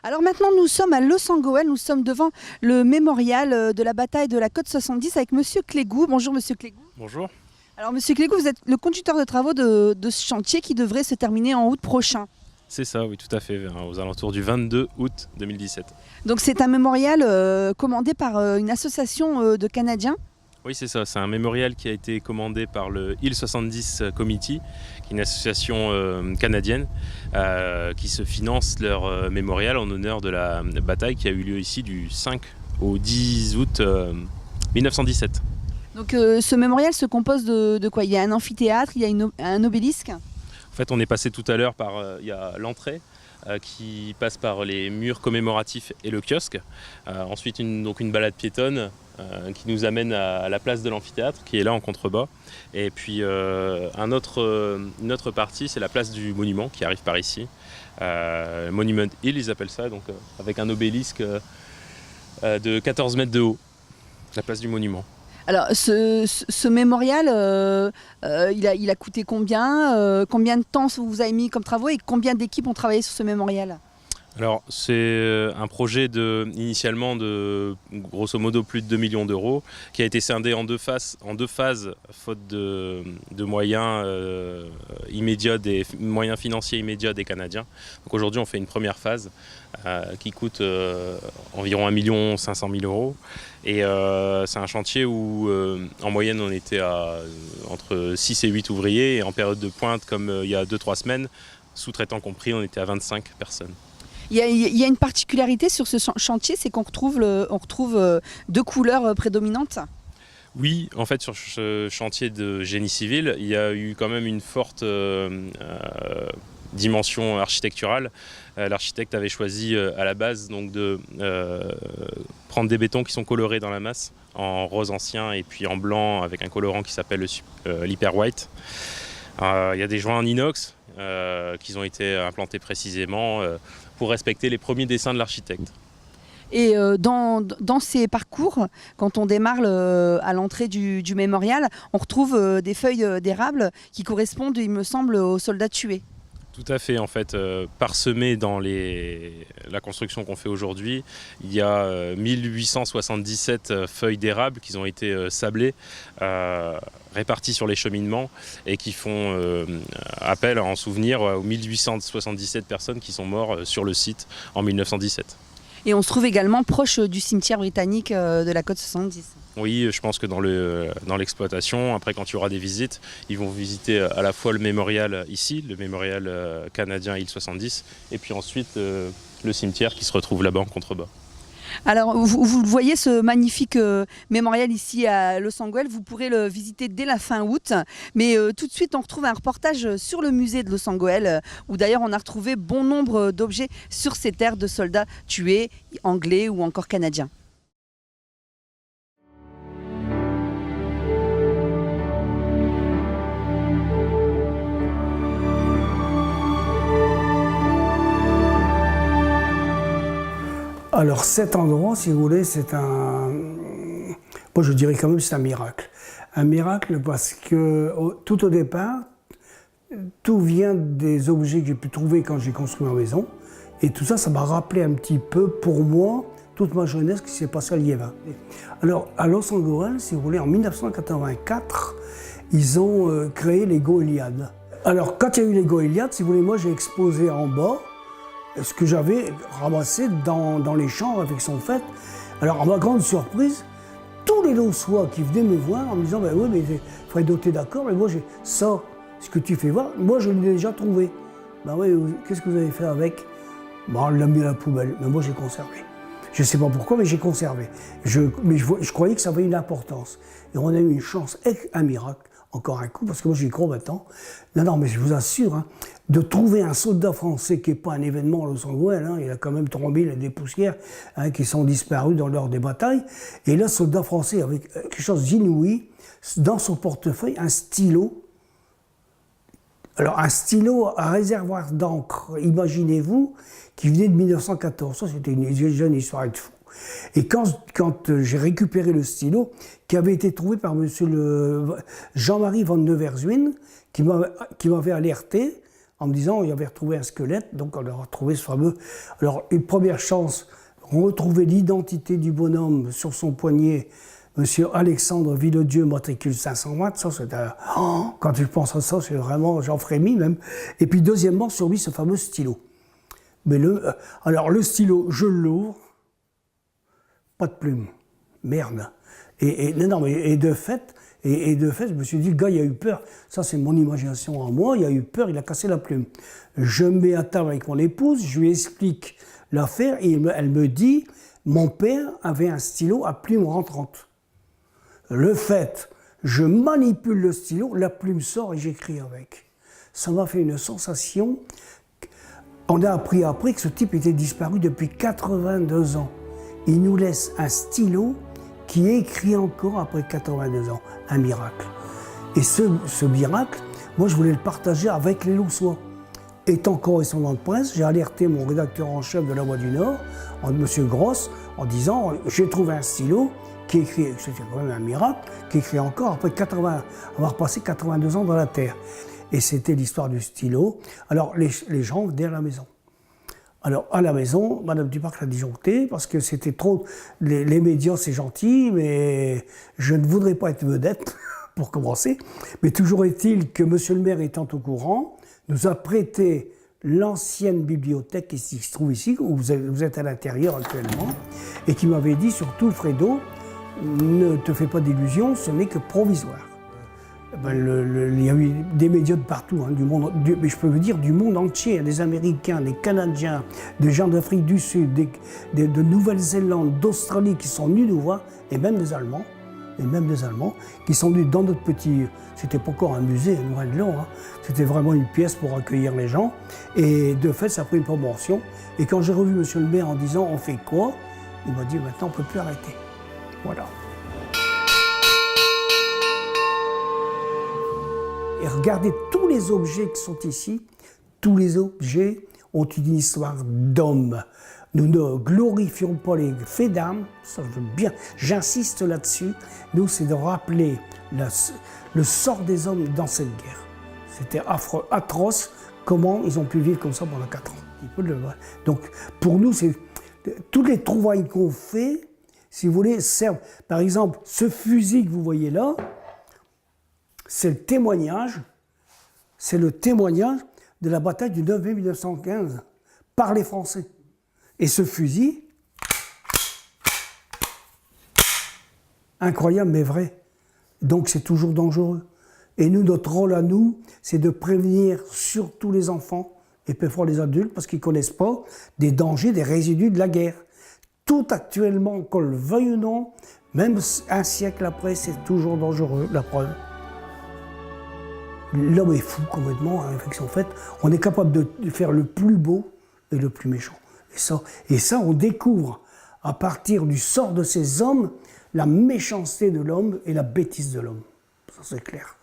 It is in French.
Alors maintenant, nous sommes à Loos-en-Gohelle, nous sommes devant le mémorial de la bataille de la Côte 70 avec Monsieur Clégou. Bonjour Monsieur Clégou. Bonjour. Alors Monsieur Clégou, vous êtes le conducteur de travaux de ce chantier qui devrait se terminer en août prochain. C'est ça, oui, tout à fait, aux alentours du 22 août 2017. Donc c'est un mémorial commandé par une association de Canadiens. Oui, c'est ça, c'est un mémorial qui a été commandé par le Hill 70 Committee, qui est une association canadienne qui se finance leur mémorial en honneur de la bataille qui a eu lieu ici du 5 au 10 août 1917. Donc ce mémorial se compose de quoi? Il y a un amphithéâtre, il y a un obélisque. En fait, on est passé tout à l'heure par il y a l'entrée qui passe par les murs commémoratifs et le kiosque. Ensuite, une balade piétonne qui nous amène à la place de l'amphithéâtre qui est là en contrebas. Et puis une autre partie, c'est la place du monument qui arrive par ici. Monument Hill, ils appellent ça, donc avec un obélisque de 14 mètres de haut, la place du monument. Alors ce mémorial, il a coûté combien? Combien de temps vous avez mis comme travaux et combien d'équipes ont travaillé sur ce mémorial? Alors c'est un projet initialement de grosso modo plus de 2 millions d'euros qui a été scindé en deux phases faute de moyens immédiats, des moyens financiers immédiats des Canadiens. Donc aujourd'hui on fait une première phase qui coûte environ 1 500 000 euros et c'est un chantier où en moyenne on était à entre 6 et 8 ouvriers et en période de pointe comme il y a 2-3 semaines, sous-traitants compris, on était à 25 personnes. Il y a une particularité sur ce chantier, c'est qu'on retrouve, deux couleurs prédominantes. Oui, en fait sur ce chantier de génie civil, il y a eu quand même une forte dimension architecturale. L'architecte avait choisi à la base donc, de prendre des bétons qui sont colorés dans la masse, en rose ancien et puis en blanc avec un colorant qui s'appelle l'hyper white. Il y a des joints en inox qui ont été implantés précisément pour respecter les premiers dessins de l'architecte. Et dans ces parcours, quand on démarre à l'entrée du mémorial, on retrouve des feuilles d'érable qui correspondent, il me semble, aux soldats tués. Tout à fait, en fait, parsemé dans la construction qu'on fait aujourd'hui, il y a 1877 feuilles d'érable qui ont été sablées, réparties sur les cheminements et qui font appel en souvenir aux 1877 personnes qui sont mortes sur le site en 1917. Et on se trouve également proche du cimetière britannique de la Côte 70. Oui, je pense que dans l'exploitation, après quand il y aura des visites, ils vont visiter à la fois le mémorial ici, le mémorial canadien Hill 70, et puis ensuite le cimetière qui se retrouve là-bas en contrebas. Alors vous voyez ce magnifique mémorial ici à Loos-en-Gohelle, vous pourrez le visiter dès la fin août, mais tout de suite on retrouve un reportage sur le musée de Loos-en-Gohelle où d'ailleurs on a retrouvé bon nombre d'objets sur ces terres de soldats tués, anglais ou encore canadiens. Alors cet endroit, si vous voulez, c'est moi je dirais quand même c'est un miracle. Un miracle parce que tout au départ, tout vient des objets que j'ai pu trouver quand j'ai construit ma maison. Et tout ça, ça m'a rappelé un petit peu pour moi toute ma jeunesse qui s'est passée à Liévin. Alors à Loos-en-Gohelle, si vous voulez, en 1984, ils ont créé les Goéliades. Alors quand il y a eu les Goéliades, si vous voulez, moi j'ai exposé en bas ce que j'avais ramassé dans les champs avec son fait. Alors, à ma grande surprise, tous les Loossois qui venaient me voir en me disant « Ben oui, mais Fredo, t'es d'accord, mais moi, j'ai ça, ce que tu fais voir, moi, je l'ai déjà trouvé. Ben oui, qu'est-ce que vous avez fait avec? Ben, on l'a mis à la poubelle, mais moi, j'ai conservé. Je ne sais pas pourquoi, mais j'ai conservé. Mais je croyais que ça avait une importance. Et on a eu une chance, un miracle, encore un coup, parce que moi, j'y crois maintenant. Non, mais je vous assure, hein, de trouver un soldat français qui n'est pas un événement à Loos-en-Gohelle, hein, il y a quand même 3000 et des poussières qui sont disparus lors des batailles. Et là, soldat français avec quelque chose d'inouï, dans son portefeuille, un stylo. Alors, un stylo à réservoir d'encre, imaginez-vous, qui venait de 1914. Ça, c'était une jeune histoire de fou. Et quand j'ai récupéré le stylo, qui avait été trouvé par monsieur Jean-Marie van Neverswijn, qui m'avait alerté en me disant qu'il avait retrouvé un squelette, donc on a retrouvé ce fameux... Alors, une première chance, retrouver l'identité du bonhomme sur son poignet, Monsieur Alexandre Villedieu, matricule 520, ça c'est un... Oh, quand je pense à ça, c'est vraiment... J'en frémis même. Et puis deuxièmement, sur lui, ce fameux stylo. Mais alors, le stylo, je l'ouvre, pas de plume. Merde. Et de fait, je me suis dit, le gars, il a eu peur. Ça, c'est mon imagination en moi. Il a eu peur, il a cassé la plume. Je me mets à table avec mon épouse, je lui explique l'affaire et elle me dit, mon père avait un stylo à plume rentrante. Le fait, je manipule le stylo, la plume sort et j'écris avec. Ça m'a fait une sensation. On a appris après que ce type était disparu depuis 82 ans. Il nous laisse un stylo qui écrit encore après 82 ans. Un miracle. Et ce miracle, moi je voulais le partager avec les Loussois. Étant correspondant de presse, j'ai alerté mon rédacteur en chef de La Voix du Nord, M. Gross, en disant « J'ai trouvé un stylo qui écrit, c'était quand même un miracle, qui écrit encore après avoir passé 82 ans dans la Terre. » Et c'était l'histoire du stylo. Alors les gens venaient à la maison. Alors à la maison, Madame Duparc l'a disjoncté parce que c'était trop... Les médias c'est gentil, mais je ne voudrais pas être vedette, pour commencer. Mais toujours est-il que Monsieur le maire étant au courant, nous a prêté l'ancienne bibliothèque qui se trouve ici, où vous êtes à l'intérieur actuellement, et qui m'avait dit surtout, Fredo, ne te fais pas d'illusions, ce n'est que provisoire. Il y a eu des médias de partout, hein, mais je peux vous dire du monde entier, des Américains, des Canadiens, des gens d'Afrique du Sud, de Nouvelle-Zélande, d'Australie qui sont venus nous voir, et même des Allemands, qui sont venus dans notre petit... C'était pas encore un musée, loin de là, hein, c'était vraiment une pièce pour accueillir les gens, et de fait ça a pris une proportion. Et quand j'ai revu Monsieur le maire en disant on fait quoi, il m'a dit maintenant on peut plus arrêter. Voilà. Et regardez tous les objets qui sont ici, tous les objets ont une histoire d'homme. Nous ne glorifions pas les faits d'armes, ça je veux bien, j'insiste là-dessus. Nous, c'est de rappeler le sort des hommes dans cette guerre. C'était affreux, atroce, comment ils ont pu vivre comme ça pendant 4 ans. Donc, pour nous, c'est toutes les trouvailles qu'on fait, si vous voulez, servent. Par exemple, ce fusil que vous voyez là, c'est le témoignage de la bataille du 9 mai 1915 par les Français. Et ce fusil, incroyable mais vrai, donc c'est toujours dangereux. Et nous, notre rôle à nous, c'est de prévenir surtout les enfants et parfois les adultes parce qu'ils ne connaissent pas des dangers, des résidus de la guerre. Tout actuellement, qu'on le veuille ou non, même un siècle après, c'est toujours dangereux, la preuve. L'homme est fou complètement, hein, en fait, on est capable de faire le plus beau et le plus méchant. Et ça, on découvre à partir du sort de ces hommes la méchanceté de l'homme et la bêtise de l'homme. Ça, c'est clair.